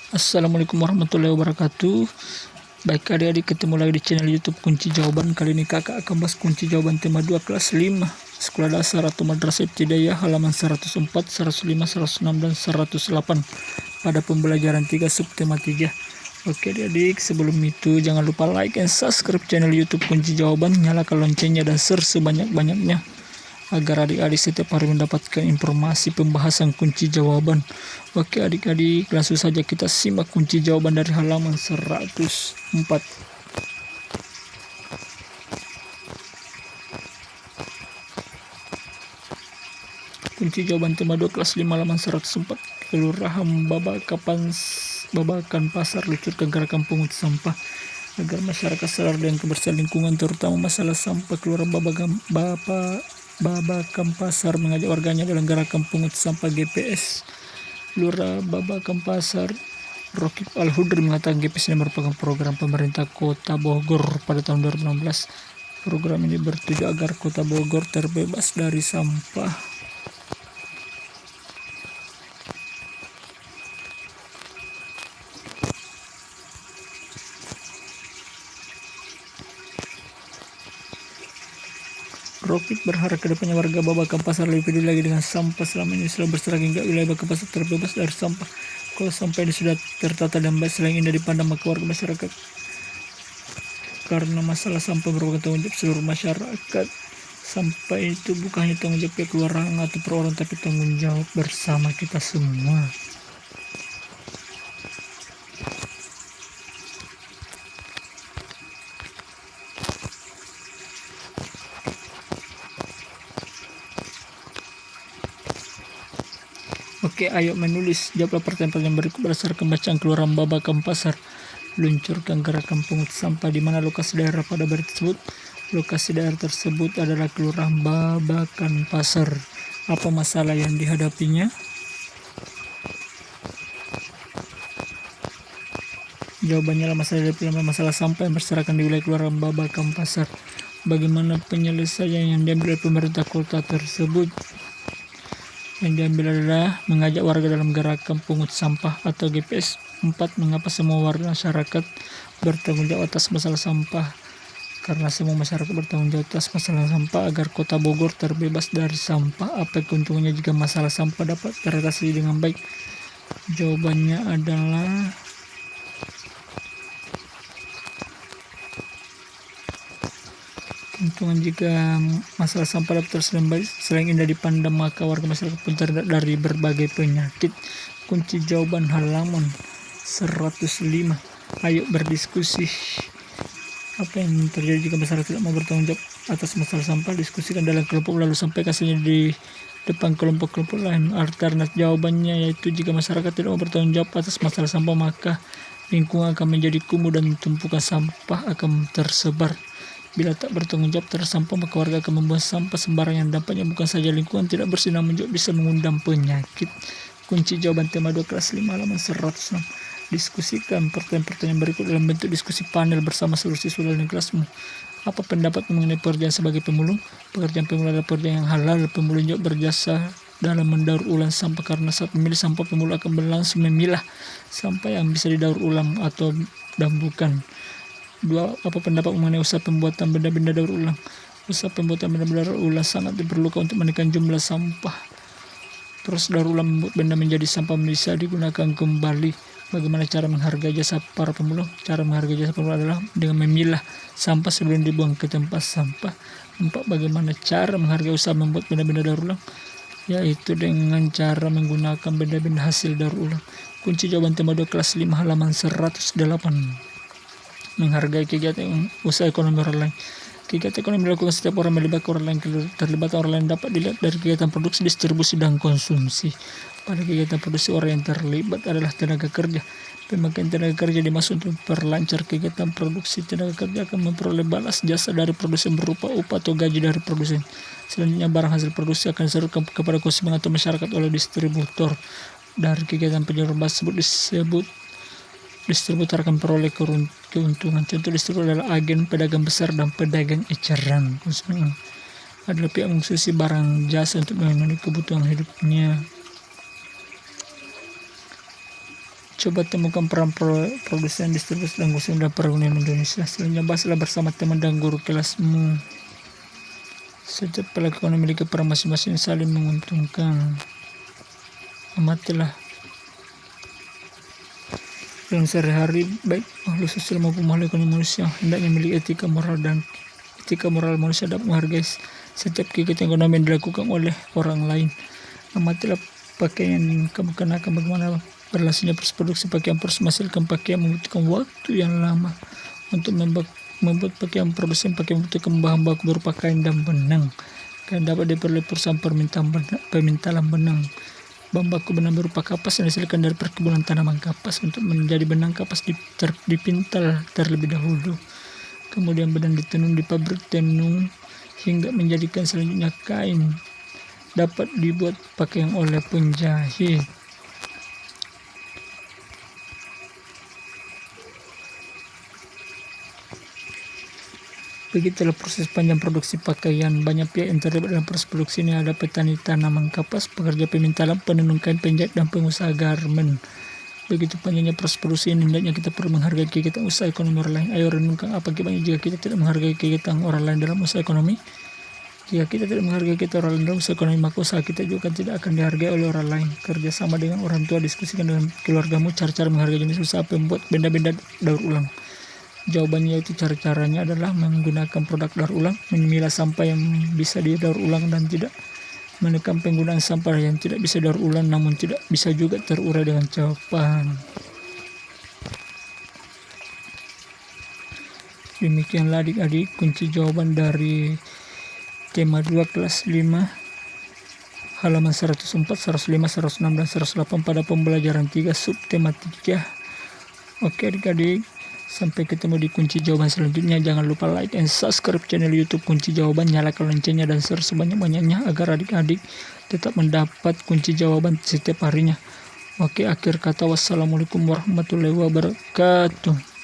Assalamualaikum warahmatullahi wabarakatuh. Baik adik-adik, ketemu lagi di channel YouTube Kunci Jawaban. Kali ini kakak akan bahas kunci jawaban tema 2 kelas 5 Sekolah Dasar atau Madrasah Ibtidaiyah halaman 104, 105, 106, dan 108 pada pembelajaran 3 subtema 3. Oke adik-adik, sebelum itu jangan lupa like and subscribe channel YouTube Kunci Jawaban, nyalakan loncengnya dan share sebanyak-banyaknya agar adik-adik setiap hari mendapatkan informasi pembahasan kunci jawaban. Oke adik-adik, langsung saja kita simak kunci jawaban dari halaman 104. Kunci jawaban tema 2 kelas 5 halaman 104. Kelurahan Babakan Pasar luncurkan gerakan pungut sampah agar masyarakat sadar dengan kebersihan lingkungan, terutama masalah sampah. Kelurahan Babakan Pasar mengajak warganya dalam gerakan pungut sampah GPS. Lurah Babakan Pasar Rokib Al-Hudri mengatakan GPS ini merupakan program pemerintah Kota Bogor pada tahun 2016. Program ini bertujuan agar Kota Bogor terbebas dari sampah. Rokib berharap kedepannya warga Babakan Pasar lebih peduli lagi dengan sampah. Selama ini sudah berserah hingga wilayah Babakan Pasar terbebas dari sampah. Kalau sampah ini sudah tertata dan baik, selain indah dipandang maka warga masyarakat, karena masalah sampah merupakan tanggung jawab seluruh masyarakat. Sampah itu bukan hanya tanggung jawab kelurahan atau perorangan, tapi tanggung jawab bersama kita semua. Oke, ayo menulis. Jawablah pertanyaan-pertanyaan berikut berdasarkan bacaan Kelurahan Babakan Pasar. Luncurkan gerakan pungut sampah. Di mana lokasi daerah pada berita tersebut? Lokasi daerah tersebut adalah Kelurahan Babakan Pasar. Apa masalah yang dihadapinya? Jawabannya adalah masalah sampah yang berserakan di wilayah Kelurahan Babakan Pasar. Bagaimana penyelesaian yang diambil oleh pemerintah kota tersebut? Yang diambil adalah mengajak warga dalam gerakan pungut sampah atau GPS. 4. Mengapa semua warga masyarakat bertanggung jawab atas masalah sampah? Karena semua masyarakat bertanggung jawab atas masalah sampah agar Kota Bogor terbebas dari sampah. Apa keuntungannya jika masalah sampah dapat teratasi dengan baik? Jawabannya adalah keuntungan jika masalah sampah dapat terselesaikan baik, selain indah dipandang, maka warga masyarakat pun terhindar dari berbagai penyakit. Kunci jawaban halaman 105. Ayo berdiskusi. Apa yang terjadi jika masyarakat tidak mau bertanggung jawab atas masalah sampah? Diskusikan dalam kelompok lalu sampaikan hasilnya di depan kelompok-kelompok lain. Alternatif jawabannya yaitu jika masyarakat tidak mau bertanggung jawab atas masalah sampah, maka lingkungan akan menjadi kumuh dan tumpukan sampah akan tersebar. Bila tak bertanggung jawab terhadap sampah, maka warga akan membuang sampah sembarangan. Dampaknya bukan saja lingkungan tidak bersih, namun juga bisa mengundang penyakit. Kunci jawaban tema 2 kelas 5 halaman 106. Diskusikan pertanyaan-pertanyaan berikut dalam bentuk diskusi panel bersama seluruh siswa dalam kelasmu. Apa pendapat mengenai pekerjaan sebagai pemulung? Pekerjaan pemulung adalah pekerjaan yang halal. Pemulung juga berjasa dalam mendaur ulang sampah, karena saat memilih sampah, pemulung akan berlangsung memilah sampah yang bisa didaur ulang atau dan bukan. 2. Apa pendapat mengenai usaha pembuatan benda-benda daur ulang? Usaha pembuatan benda-benda daur ulang sangat diperlukan untuk menekan jumlah sampah. Terus daur ulang membuat benda menjadi sampah bisa digunakan kembali. Bagaimana cara menghargai jasa para pemulung? Cara menghargai jasa pemulung adalah dengan memilah sampah sebelum dibuang ke tempat sampah. 4. Bagaimana cara menghargai usaha membuat benda-benda daur ulang? Yaitu dengan cara menggunakan benda-benda hasil daur ulang. Kunci jawaban tema 2 kelas 5 halaman 108. Menghargai kegiatan usaha ekonomi orang lain. Kegiatan ekonomi dilakukan setiap orang melibatkan orang lain. Terlibat orang lain dapat dilihat dari kegiatan produksi, distribusi, dan konsumsi. Pada kegiatan produksi, orang yang terlibat adalah tenaga kerja. Pemakaian tenaga kerja dimaksud untuk memperlancar kegiatan produksi. Tenaga kerja akan memperoleh balas jasa dari produsen berupa upah atau gaji dari produsen. Selanjutnya, barang hasil produksi akan disalurkan kepada konsumen atau masyarakat oleh distributor. Dari kegiatan penyaluran tersebut disebut distributor akan peroleh keuntungan. Contoh distributor adalah agen, pedagang besar, dan pedagang eceran. Konsumen adalah pihak mengkonsumsi barang jasa untuk memenuhi kebutuhan hidupnya. Coba temukan peran produsen, distribusi, dan konsumen dalam perekonomian Indonesia. Selanjutnya bahaslah bersama teman dan guru kelasmu. Setiap pelaku ekonomi memiliki peran masing-masing yang saling menguntungkan. Amatilah dalam sehari-hari, baik makhluk sosial maupun makhluk ekonomi manusia hendaknya memiliki etika moral manusia dapat menghargai setiap kegiatan ekonomi yang dilakukan oleh orang lain. Amatilah pakaian yang kamu kenakan, bagaimana berlangsungnya proses produksi pakaian. Proses menghasilkan pakaian membutuhkan waktu yang lama. Untuk membuat pakaian, produsen pakaian membutuhkan bahan baku berupa kain dan benang. Kain dapat diperoleh perusahaan pemintalan benang. Bahan baku benang berupa kapas yang dihasilkan dari perkebunan tanaman kapas. Untuk menjadi benang, kapas dipintal terlebih dahulu. Kemudian benang ditenun di pabrik tenun hingga menjadikan selanjutnya kain dapat dibuat pakaian oleh penjahit. Begitulah proses panjang produksi pakaian. Banyak pihak yang terlibat dalam proses produksi ini. Ada petani tanaman kapas, pekerja pemintalan, penenun kain, penjahit, dan pengusaha garmen. Begitu panjangnya proses produksi ini, hendaknya kita perlu menghargai kegiatan usaha ekonomi orang lain. Ayo renungkan apa akibatnya jika kita tidak menghargai kegiatan orang lain dalam usaha ekonomi. Jika kita tidak menghargai kegiatan orang lain dalam usaha ekonomi, maka usaha kita juga tidak akan dihargai oleh orang lain. Kerjasama dengan orang tua, diskusikan dengan keluargamu cara-cara menghargai jenis usaha pembuat benda-benda daur ulang. Jawabannya yaitu cara-caranya adalah menggunakan produk daur ulang, memilah sampah yang bisa didaur ulang dan tidak menekan penggunaan sampah yang tidak bisa daur ulang namun tidak bisa juga terurai dengan cepat. Demikianlah adik-adik kunci jawaban dari tema 2 kelas 5 halaman 104, 105, 106, dan 108 pada pembelajaran 3 subtema 3. Oke adik-adik, sampai ketemu di kunci jawaban selanjutnya. Jangan lupa like and subscribe channel YouTube Kunci Jawaban, nyalakan loncengnya dan share sebanyak-banyaknya agar adik-adik tetap mendapat kunci jawaban setiap harinya. Oke, akhir kata wassalamualaikum warahmatullahi wabarakatuh.